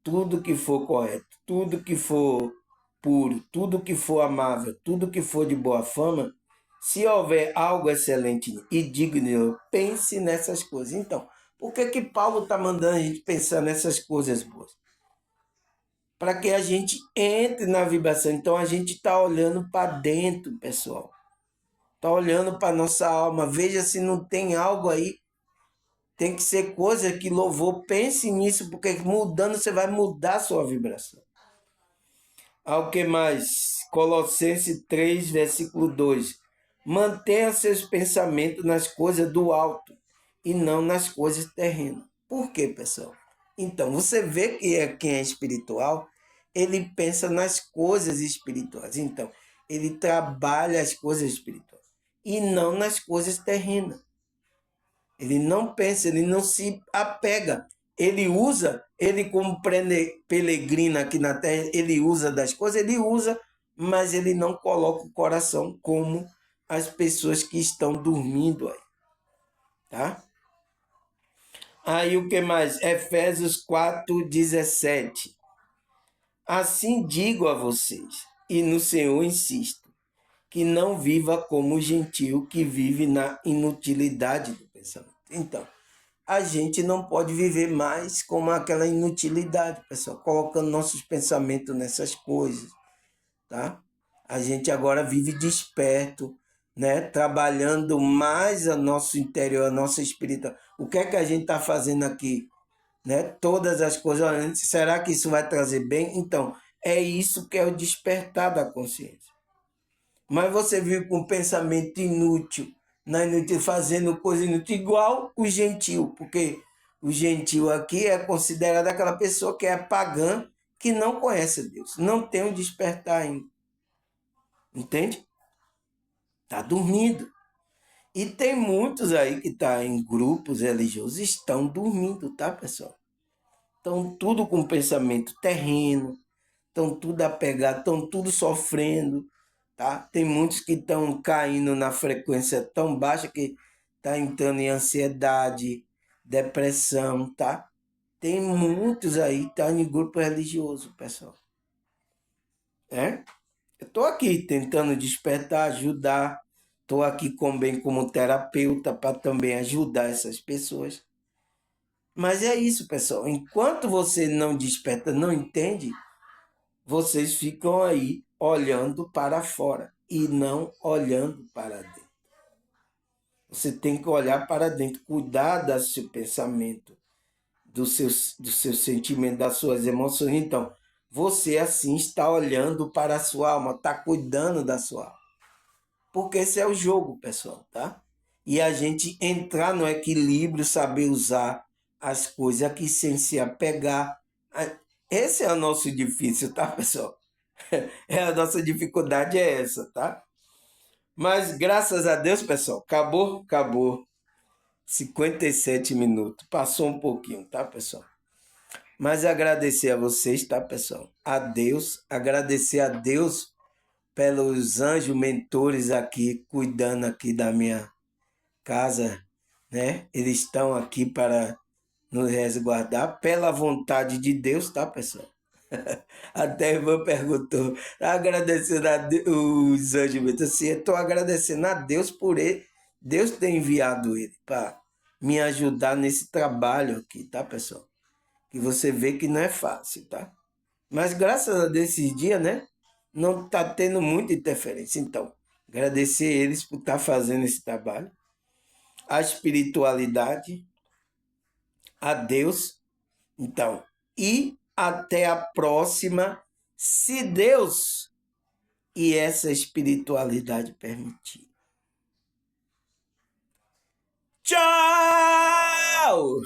tudo que for correto, tudo que for puro, tudo que for amável, tudo que for de boa fama, se houver algo excelente e digno, pense nessas coisas. Então, por que Paulo está mandando a gente pensar nessas coisas boas? Para que a gente entre na vibração. Então, a gente está olhando para dentro, pessoal. Está olhando para nossa alma. Veja se não tem algo aí. Tem que ser coisa que louvor. Pense nisso, porque mudando você vai mudar a sua vibração. Ao que mais? Colossenses 3, versículo 2. Mantenha seus pensamentos nas coisas do alto e não nas coisas terrenas. Por quê, pessoal? Então, você vê que quem é espiritual, ele pensa nas coisas espirituais. Então, ele trabalha as coisas espirituais e não nas coisas terrenas. Ele não pensa, ele não se apega. Ele usa, ele como peregrino aqui na terra, ele usa das coisas, ele usa, mas ele não coloca o coração como as pessoas que estão dormindo aí, tá? Aí o que mais? Efésios 4:17. Assim digo a vocês, e no Senhor insisto, que não viva como o gentio que vive na inutilidade do pensamento. Então, a gente não pode viver mais como aquela inutilidade, pessoal, colocando nossos pensamentos nessas coisas, tá? A gente agora vive desperto, né? Trabalhando mais a nosso interior, a nossa espiritualidade. O que é que a gente está fazendo aqui? Né? Todas as coisas antes, será que isso vai trazer bem? Então, é isso que é o despertar da consciência. Mas você vive com um pensamento inútil, na inútil, fazendo coisa inútil, igual o gentil, porque o gentil aqui é considerado aquela pessoa que é pagã, que não conhece Deus, não tem um despertar ainda. Entende? Está dormindo. E tem muitos aí que estão em grupos religiosos, estão dormindo, tá, pessoal? Estão tudo com pensamento terreno, estão tudo apegados, estão tudo sofrendo, tá? Tem muitos que estão caindo na frequência tão baixa que tá entrando em ansiedade, depressão, tá? Tem muitos aí que tá em grupo religioso, pessoal. É? Eu tô aqui tentando despertar, ajudar, tô aqui bem como terapeuta para também ajudar essas pessoas. Mas é isso, pessoal. Enquanto você não desperta, não entende, vocês ficam aí olhando para fora e não olhando para dentro. Você tem que olhar para dentro, cuidar do seu pensamento, do seu sentimento, das suas emoções. Então, você assim está olhando para a sua alma, está cuidando da sua alma. Porque esse é o jogo, pessoal, tá? E a gente entrar no equilíbrio, saber usar as coisas aqui sem se apegar. Esse é o nosso difícil, tá, pessoal? A nossa dificuldade é essa, tá? Mas graças a Deus, pessoal, acabou. 57 minutos. Passou um pouquinho, tá, pessoal? Mas agradecer a vocês, tá, pessoal? A Deus, agradecer a Deus pelos anjos mentores aqui, cuidando aqui da minha casa, né? Eles estão aqui para nos resguardar pela vontade de Deus, tá, pessoal? Até a irmã perguntou, tá agradecendo os anjos mentores. Assim, eu estou agradecendo a Deus por ele. Deus ter enviado ele para me ajudar nesse trabalho aqui, tá, pessoal? Que você vê que não é fácil, tá? Mas graças a Deus esses dias, né? Não está tendo muita interferência. Então, agradecer eles por estar fazendo esse trabalho. A espiritualidade, a Deus. Então, e até a próxima, se Deus e essa espiritualidade permitir. Tchau!